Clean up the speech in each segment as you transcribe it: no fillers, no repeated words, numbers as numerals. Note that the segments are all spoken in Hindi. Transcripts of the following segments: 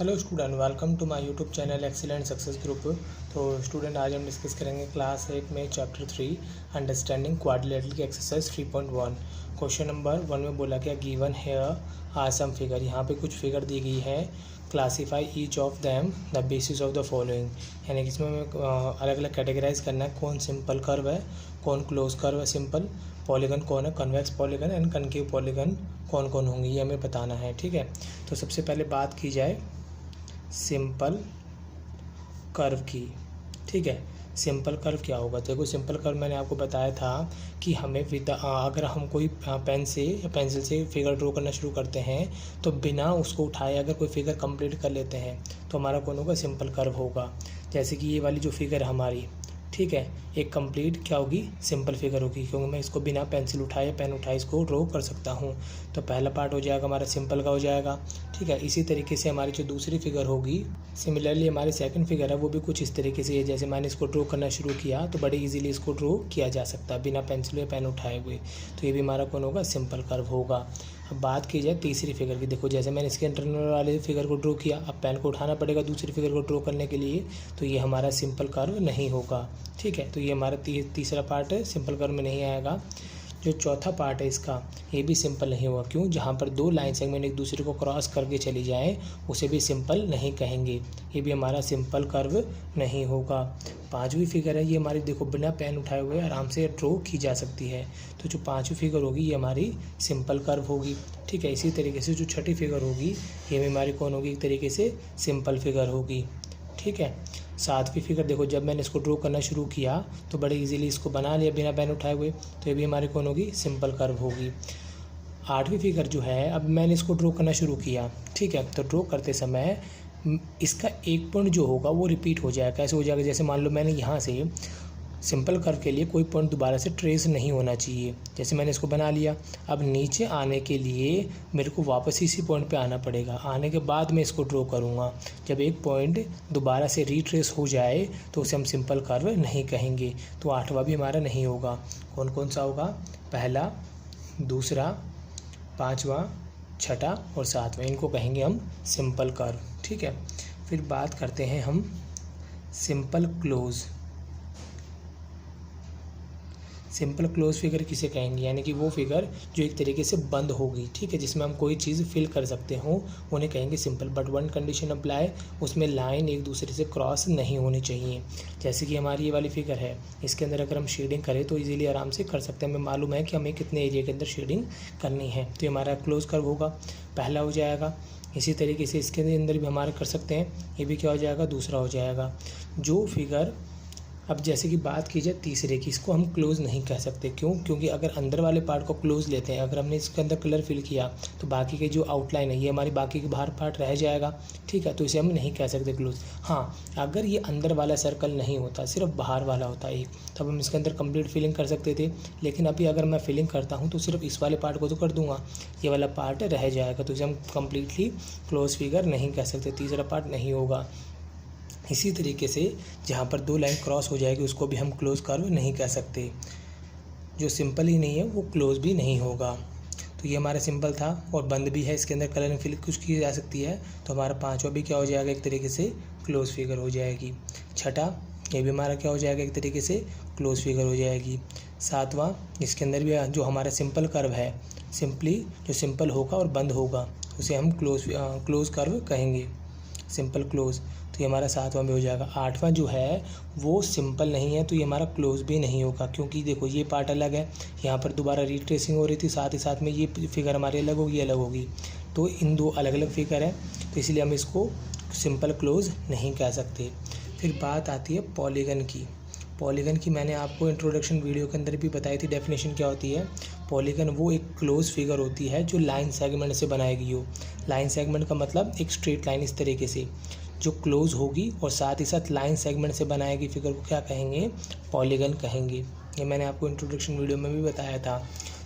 Hello student, welcome to my YouTube channel excellent success group. तो स्टूडेंट, आज हम डिस्कस करेंगे क्लास 8 में चैप्टर 3 अंडरस्टैंडिंग क्वाड्रिलेटरल की एक्सरसाइज 3.1। क्वेश्चन नंबर 1 में बोला गया given here are some figure. यहाँ पे कुछ फिगर दी गई है। Classify each of them the basis of the following, यानी कि इसमें हमें अलग अलग कैटेगराइज करना है। कौन सिंपल कर्व है, कौन क्लोज कर्व है, सिंपल पॉलीगन कौन है, convex polygon and concave polygon कौन कौन होंगे, ये हमें बताना है। ठीक है, तो सबसे पहले बात की जाए सिंपल कर्व की। ठीक है, सिंपल कर्व क्या होगा। देखो, सिंपल कर्व मैंने आपको बताया था कि हमें अगर हम कोई पेन से या पेंसिल से फिगर ड्रॉ करना शुरू करते हैं तो बिना उसको उठाए अगर कोई फिगर कंप्लीट कर लेते हैं तो हमारा कौन होगा, सिंपल कर्व होगा। जैसे कि ये वाली जो फिगर है हमारी, ठीक है, एक कंप्लीट क्या होगी, सिंपल फिगर होगी, क्योंकि मैं इसको बिना पेंसिल उठाए या पेन उठाए इसको ड्रॉ कर सकता हूँ। तो पहला पार्ट हो जाएगा हमारा सिंपल का हो जाएगा। ठीक है, इसी तरीके से हमारी जो दूसरी फिगर होगी, सिमिलरली हमारी सेकंड फिगर है वो भी कुछ इस तरीके से है। जैसे मैंने इसको ड्रॉ करना शुरू किया तो बड़े इजीली इसको ड्रॉ किया जा सकता है बिना पेंसिल या पेन उठाए हुए। तो ये भी हमारा कौन होगा, सिंपल कर्व होगा। अब बात की जाए तीसरी फिगर की। देखो, जैसे मैंने इसके इंटरनल वाले फिगर को ड्रॉ किया, अब पेन को उठाना पड़ेगा दूसरी फिगर को ड्रॉ करने के लिए, तो ये हमारा सिंपल कर्व नहीं होगा। ठीक है, तो ये हमारा तीसरा पार्ट है, सिंपल कर्व में नहीं आएगा। जो चौथा पार्ट है इसका, ये भी सिंपल नहीं होगा। क्यों? जहाँ पर दो लाइन सेगमेंट एक दूसरे को क्रॉस करके चली जाए उसे भी सिंपल नहीं कहेंगे, ये भी हमारा सिंपल कर्व नहीं होगा। पांचवी फिगर है ये हमारी, देखो बिना पेन उठाए हुए आराम से ड्रॉ की जा सकती है। तो जो पांचवी फिगर होगी ये हमारी सिंपल कर्व होगी। ठीक है, इसी तरीके से जो छठी फिगर होगी ये भी हमारी कौन होगी, एक तरीके से सिंपल फिगर होगी। ठीक है, सातवीं फिगर देखो, जब मैंने इसको ड्रॉ करना शुरू किया तो बड़े इजीली इसको बना लिया बिना पेन उठाए हुए, तो ये भी हमारी कौन होगी, सिंपल कर्व होगी। आठवीं फिगर जो है, अब मैंने इसको ड्रॉ करना शुरू किया, ठीक है, तो ड्रॉ करते समय इसका एक पॉइंट जो होगा वो रिपीट हो जाएगा। कैसे हो जाएगा, जैसे मान लो मैंने यहाँ से सिंपल कर्व के लिए कोई पॉइंट दोबारा से ट्रेस नहीं होना चाहिए। जैसे मैंने इसको बना लिया, अब नीचे आने के लिए मेरे को वापस इसी पॉइंट पे आना पड़ेगा। आने के बाद मैं इसको ड्रॉ करूँगा। जब एक पॉइंट दोबारा से रीट्रेस हो जाए तो उसे हम सिंपल कर्व नहीं कहेंगे। तो आठवां भी हमारा नहीं होगा। कौन कौन सा होगा, पहला, दूसरा, पाँचवा, छठा और सातवां, इनको कहेंगे हम सिंपल कर्व। ठीक है, फिर बात करते हैं हम simple close. Simple close figure किसे कहेंगे, यानी कि वो फिगर जो एक तरीके से बंद होगी। ठीक है, जिसमें हम कोई चीज़ फिल कर सकते हो उन्हें कहेंगे simple. But one condition apply, उसमें लाइन एक दूसरे से क्रॉस नहीं होनी चाहिए। जैसे कि हमारी ये वाली फिगर है, इसके अंदर अगर हम शेडिंग करें तो इजीली आराम से कर सकते हैं। हमें मालूम है कि हमें कितने एरिया के अंदर शेडिंग करनी है, तो ये हमारा क्लोज कर्व होगा, पहला हो जाएगा। इसी तरीके से इसके अंदर भी हमारे कर सकते हैं, ये भी क्या हो जाएगा, दूसरा हो जाएगा। जो फिगर, अब जैसे कि बात की जाए तीसरे की, इसको हम क्लोज नहीं कह सकते। क्यों? क्योंकि अगर अंदर वाले पार्ट को क्लोज लेते हैं, अगर हमने इसके अंदर कलर फिल किया तो बाकी के जो आउटलाइन है ये हमारी बाकी के बाहर पार्ट रह जाएगा। ठीक है, तो इसे हम नहीं कह सकते क्लोज। हाँ, अगर ये अंदर वाला सर्कल नहीं होता, सिर्फ बाहर वाला होता एक, तब हम इसके अंदर कंप्लीट फिलिंग कर सकते थे। लेकिन अभी अगर मैं फिलिंग करता हूँ तो सिर्फ इस वाले पार्ट को तो कर दूंगा, ये वाला पार्ट रह जाएगा, तो इसे हम कम्प्लीटली क्लोज फिगर नहीं कह सकते, तीसरा पार्ट नहीं होगा। इसी तरीके से जहाँ पर दो लाइन क्रॉस हो जाएगी उसको भी हम क्लोज कर्व नहीं कह सकते। जो सिंपल ही नहीं है वो क्लोज भी नहीं होगा। तो ये हमारा सिंपल था और बंद भी है, इसके अंदर कलर फिल कुछ की जा सकती है, तो हमारा पांचवा भी क्या हो जाएगा, एक तरीके से क्लोज फिगर हो जाएगी। छठा, ये भी हमारा क्या हो जाएगा, एक तरीके से क्लोज फिगर हो जाएगी। सातवां, इसके अंदर भी जो हमारा सिंपल कर्व है, सिंपली जो सिंपल होगा और बंद होगा उसे हम क्लोज कर्व कहेंगे, सिंपल क्लोज। तो ये हमारा सातवां भी हो जाएगा। आठवां जो है वो सिंपल नहीं है, तो ये हमारा क्लोज भी नहीं होगा, क्योंकि देखो ये पार्ट अलग है, यहाँ पर दोबारा रीट्रेसिंग हो रही थी, साथ ही साथ में ये फिगर हमारी अलग होगी, ये अलग होगी, तो इन दो अलग अलग फिगर है, तो इसलिए हम इसको सिंपल क्लोज नहीं कह सकते। फिर बात आती है पॉलीगन की। पॉलीगन की मैंने आपको इंट्रोडक्शन वीडियो के अंदर भी बताई थी, डेफिनेशन क्या होती है। पॉलीगन वो एक क्लोज फिगर होती है जो लाइन सेगमेंट से बनाई गई हो। लाइन सेगमेंट का मतलब एक स्ट्रेट लाइन इस तरीके से जो क्लोज होगी और साथ ही साथ लाइन सेगमेंट से बनाएगी फिगर को क्या कहेंगे, पॉलीगन कहेंगे। ये मैंने आपको इंट्रोडक्शन वीडियो में भी बताया था।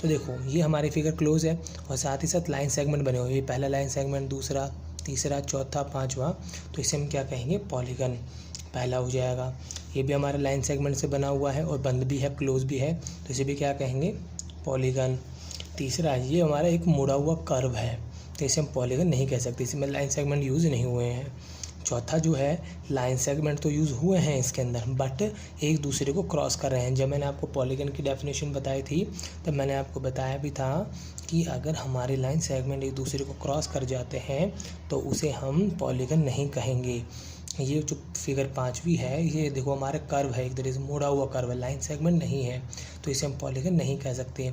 तो देखो, ये हमारी फिगर क्लोज है और साथ ही साथ लाइन सेगमेंट बने हुए, ये पहला लाइन सेगमेंट, दूसरा, तीसरा, चौथा, पाँचवा, तो इसे हम क्या कहेंगे, पॉलीगन, पहला हो जाएगा। ये भी हमारा लाइन सेगमेंट से बना हुआ है और बंद भी है, क्लोज भी है, तो इसे भी क्या कहेंगे, पॉलीगन। तीसरा, ये हमारा एक मुड़ा हुआ कर्व है, तो इसे हम पॉलीगन नहीं कह सकते, इसमें लाइन सेगमेंट यूज़ नहीं हुए हैं। चौथा जो है लाइन सेगमेंट तो यूज़ हुए हैं इसके अंदर, बट एक दूसरे को क्रॉस कर रहे हैं। जब मैंने आपको पॉलीगन की डेफिनेशन बताई थी तब मैंने आपको बताया भी था कि अगर हमारे लाइन सेगमेंट एक दूसरे को क्रॉस कर जाते हैं तो उसे हम पॉलीगन नहीं कहेंगे। ये जो फिगर 5वीं है, ये देखो हमारा कर्व है, एक तरह से मुड़ा हुआ कर्व है, लाइन सेगमेंट नहीं है, तो इसे हम पॉलीगन नहीं कह सकते।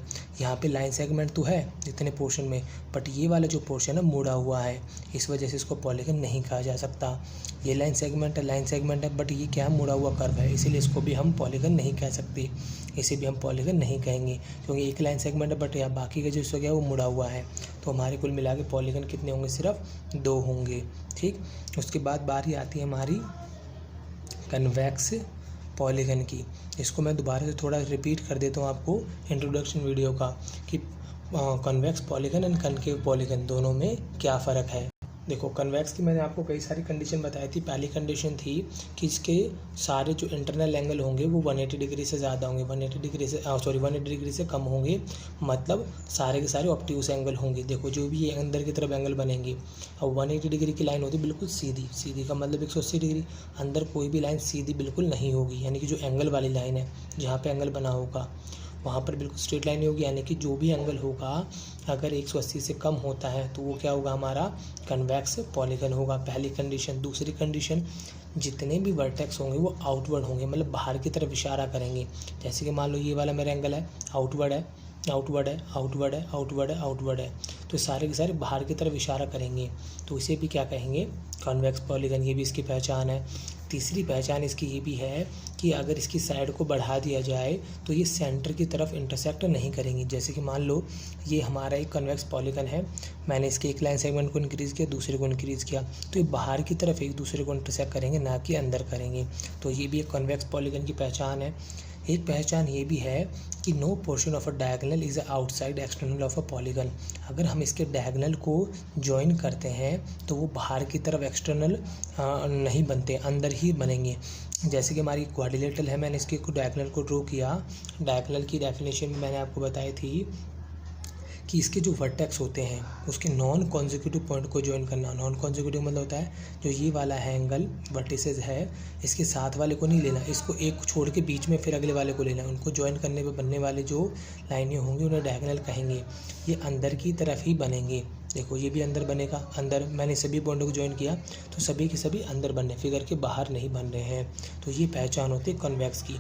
यहाँ पे लाइन सेगमेंट तो है इतने पोर्शन में, बट ये वाला जो पोर्शन है मुड़ा हुआ है, इस वजह से इसको पॉलीगन नहीं कहा जा सकता। ये लाइन सेगमेंट है, बट ये क्या मुड़ा हुआ कर्व है, इसीलिए इसको भी हम पॉलीगन नहीं कह सकते, इसे भी हम पॉलीगन नहीं कहेंगे, क्योंकि एक लाइन सेगमेंट है बट यहाँ बाकी का जो हिस्सा गया वो मुड़ा हुआ है। तो हमारे कुल मिला के पॉलीगन कितने होंगे, सिर्फ 2 होंगे। ठीक, उसके बाद बारी आती है हमारी कन्वेक्स पॉलीगन की। इसको मैं दोबारा से थोड़ा रिपीट कर देता हूँ आपको इंट्रोडक्शन वीडियो का, कि convex polygon and concave polygon दोनों में क्या फ़र्क है। देखो कन्वेक्स की मैंने आपको कई सारी कंडीशन बताई थी। पहली कंडीशन थी कि इसके सारे जो इंटरनल एंगल होंगे वो 180 डिग्री से ज़्यादा होंगे, 180 डिग्री से कम होंगे, मतलब सारे के सारे ऑब्ट्यूस एंगल होंगे। देखो जो भी ये अंदर की तरफ एंगल बनेंगे, अब 180 डिग्री की लाइन होती है बिल्कुल सीधी, सीधी का मतलब 180 डिग्री, अंदर कोई भी लाइन सीधी बिल्कुल नहीं होगी, यानी कि जो एंगल वाली लाइन है जहाँ पे एंगल बना होगा वहाँ पर बिल्कुल स्ट्रेट लाइन होगी, यानी कि जो भी एंगल होगा अगर 180 से कम होता है तो वो क्या होगा, हमारा कन्वेक्स पॉलीगन होगा। पहली कंडीशन। दूसरी कंडीशन, जितने भी वर्टेक्स होंगे वो आउटवर्ड होंगे, मतलब बाहर की तरफ इशारा करेंगे। जैसे कि मान लो ये वाला मेरा एंगल है, आउटवर्ड है, आउटवर्ड है, आउटवर्ड है, आउटवर्ड है, आउटवर्ड है, तो सारे के सारे बाहर की तरफ इशारा करेंगे, तो इसे भी क्या कहेंगे, कन्वेक्स पॉलीगन। ये भी इसकी पहचान है। तीसरी पहचान इसकी ये भी है कि अगर इसकी साइड को बढ़ा दिया जाए तो ये सेंटर की तरफ इंटरसेक्ट नहीं करेंगी। जैसे कि मान लो ये हमारा एक कन्वेक्स पॉलीगन है, मैंने इसके एक लाइन सेगमेंट को इंक्रीज़ किया, दूसरे को इंक्रीज़ किया, तो ये बाहर की तरफ एक दूसरे को इंटरसेक्ट करेंगे, ना कि अंदर करेंगे। तो ये भी एक कन्वेक्स पॉलीगन की पहचान है। एक पहचान ये भी है कि no portion of a diagonal is outside external of a polygon. अगर हम इसके डायगोनल को ज्वाइन करते हैं तो वो बाहर की तरफ एक्सटर्नल नहीं बनते, अंदर ही बनेंगे। जैसे कि हमारी क्वाड्रिलेटरल है, मैंने इसके डायगोनल को ड्रॉ किया। डायगोनल की डेफिनेशन मैंने आपको बताई थी कि इसके जो वर्टेक्स होते हैं उसके नॉन कॉन्जिक्यूटिव पॉइंट को ज्वाइन करना। नॉन कॉन्जिक्यूटिव मतलब होता है जो ये वाला है एंगल वर्टिसेस है, इसके साथ वाले को नहीं लेना, इसको एक छोड़ के बीच में फिर अगले वाले को लेना। उनको ज्वाइन करने पे बनने वाले जो लाइनें होंगी उन्हें डायगोनल कहेंगे। ये अंदर की तरफ ही बनेंगे। देखो ये भी अंदर बनेगा, अंदर मैंने सभी पॉइंटों को ज्वाइन किया तो सभी के सभी अंदर बनने, फिगर के बाहर नहीं बन रहे हैं। तो ये पहचान होती है कन्वेक्स की।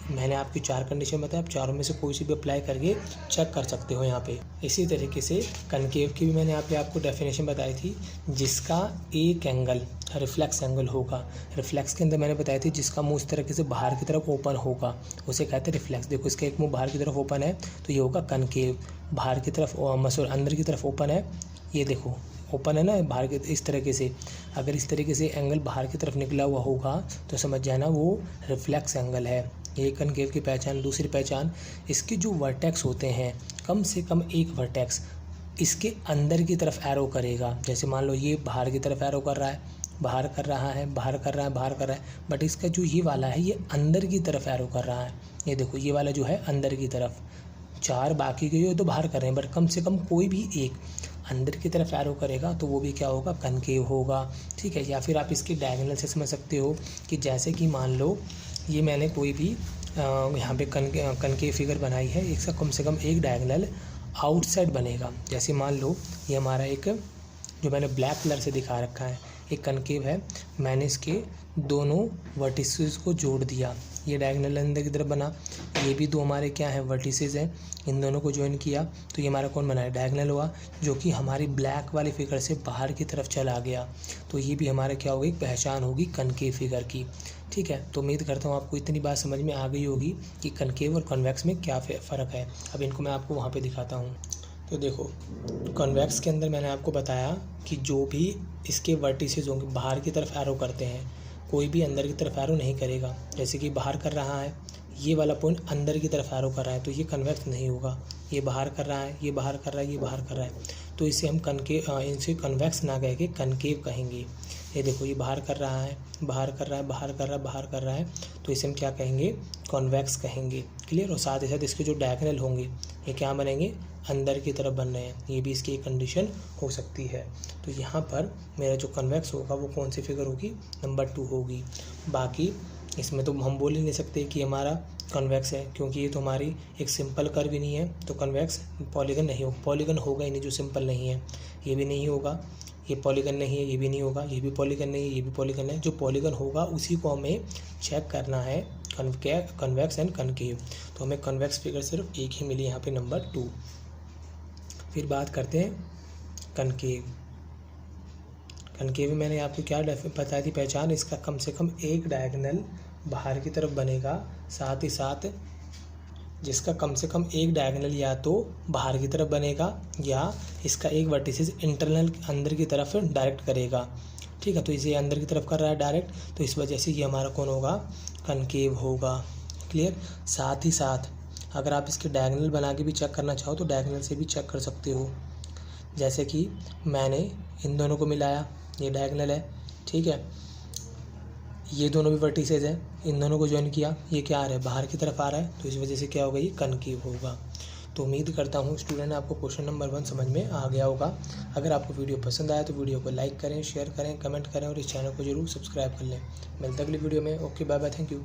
मैंने आपकी 4 कंडीशन बताया, आप चारों में से कोई सी भी अप्लाई करके चेक कर सकते हो यहाँ पे। इसी तरीके से कनकेव की भी मैंने यहाँ पे आपको डेफिनेशन बताई थी, जिसका एक एंगल रिफ्लेक्स एंगल होगा। रिफ्लेक्स के अंदर मैंने बताई थी जिसका मुंह इस तरीके से बाहर की तरफ ओपन होगा उसे कहते हैं रिफ्लेक्स। देखो इसका एक मुंह बाहर की तरफ ओपन है तो ये होगा कनकेव। बाहर की तरफ अंदर की तरफ ओपन है, ये देखो ओपन है ना बाहर के, इस तरीके से अगर इस तरीके से एंगल बाहर की तरफ निकला हुआ होगा तो समझ जाना वो रिफ्लेक्स एंगल है। ये कनकेव की पहचान। दूसरी पहचान, इसके जो वर्टेक्स होते हैं कम से कम एक वर्टेक्स इसके अंदर की तरफ एरो करेगा। जैसे मान लो ये बाहर की तरफ एरो कर रहा है, बाहर कर रहा है, बाहर कर रहा है, बाहर कर रहा है, बट इसका जो ये वाला है ये अंदर की तरफ एरो कर रहा है। ये देखो ये वाला जो है अंदर की तरफ, 4 बाकी के तो बाहर कर रहे हैं, बट कम से कम कोई भी एक अंदर की तरफ एरो करेगा तो वो भी क्या होगा, कनकेव होगा। ठीक है। या फिर आप इसके डायगोनल से समझ सकते हो कि जैसे कि मान लो ये मैंने कोई भी यहाँ पे कनकेव फिगर बनाई है, इसका कम से कम एक डायगोनल आउटसाइड बनेगा। जैसे मान लो ये हमारा एक जो मैंने ब्लैक कलर से दिखा रखा है एक कनकेव है, मैंने इसके दोनों वर्टिसेस को जोड़ दिया, ये डायगोनल अंदर की तरफ बना, ये भी 2 हमारे क्या है वर्टिसेस हैं, इन दोनों को ज्वाइन किया तो ये हमारा कौन बना है, डायगोनल हुआ, जो कि हमारी ब्लैक वाली फिगर से बाहर की तरफ चला गया। तो ये भी हमारा क्या होगी, पहचान होगी कनकेव फिगर की। ठीक है। तो उम्मीद करता हूँ आपको इतनी बात समझ में आ गई होगी कि कनकेव और कन्वेक्स में क्या फ़र्क है। अब इनको मैं आपको वहाँ पे दिखाता हूँ। तो देखो कन्वेक्स के अंदर मैंने आपको बताया कि जो भी इसके वर्टिसेस होंगे बाहर की तरफ एरो करते हैं, कोई भी अंदर की तरफ एरो नहीं करेगा। जैसे कि बाहर कर रहा है, ये वाला पॉइंट अंदर की तरफ एरो कर रहा है तो ये कन्वेक्स नहीं होगा। ये बाहर कर रहा है, ये बाहर कर रहा है, ये बाहर कर रहा है तो इसे हम इनसे कन्वेक्स ना कह के कनकेव कहेंगे। ये देखो, ये बाहर कर रहा है, बाहर कर रहा है, बाहर कर रहा है, बाहर कर रहा है, तो इसे हम क्या कहेंगे, कॉन्वेक्स कहेंगे। क्लियर। और साथ ही साथ इसके जो डायगोनल होंगे ये क्या बनेंगे, अंदर की तरफ बन रहे हैं, ये भी इसकी एक कंडीशन हो सकती है। तो यहाँ पर मेरा जो कन्वेक्स होगा वो कौन सी फिगर होगी, नंबर 2 होगी। बाकी इसमें तो हम बोल ही नहीं सकते कि हमारा कन्वेक्स है, क्योंकि ये तो हमारी एक सिंपल कर्व ही नहीं है, तो कन्वेक्स पॉलीगन नहीं होगा, पॉलीगन होगा ही नहीं जो सिंपल नहीं है। ये भी नहीं होगा, ये पॉलीगन नहीं है, ये भी नहीं होगा, ये भी पॉलीगन नहीं है, ये भी पॉलीगन है। जो पॉलीगन होगा उसी को हमें चेक करना है, कन्वेक्स एंड कनकेव। तो हमें कन्वेक्स फिगर सिर्फ एक ही मिली यहाँ पे, नंबर 2। फिर बात करते हैं कनकेव। कनकेव में मैंने आपको क्या बताई थी पहचान, इसका कम से कम एक डायगोनल बाहर की तरफ बनेगा, साथ ही साथ जिसका कम से कम एक डायगोनल या तो बाहर की तरफ बनेगा या इसका एक वर्टिसेस इंटरनल अंदर की तरफ डायरेक्ट करेगा। ठीक है, तो इसे अंदर की तरफ कर रहा है डायरेक्ट, तो इस वजह से ये हमारा कौन होगा, कनकेव होगा। क्लियर। साथ ही साथ अगर आप इसके डायगोनल बना के भी चेक करना चाहो तो डायगोनल से भी चेक कर सकते हो। जैसे कि मैंने इन दोनों को मिलाया, ये डायगोनल है, ठीक है, ये दोनों भी वर्टिसेस हैं, इन दोनों को ज्वाइन किया, ये क्या आ रहा है, बाहर की तरफ आ रहा है, तो इस वजह से क्या होगा, ये कनकेव होगा। तो उम्मीद करता हूँ स्टूडेंट आपको क्वेश्चन नंबर 1 समझ में आ गया होगा। अगर आपको वीडियो पसंद आया तो वीडियो को लाइक करें, शेयर करें, कमेंट करें और इस चैनल को जरूर सब्सक्राइब कर लें। मिलते अगली वीडियो में। Okay, bye bye, thank you.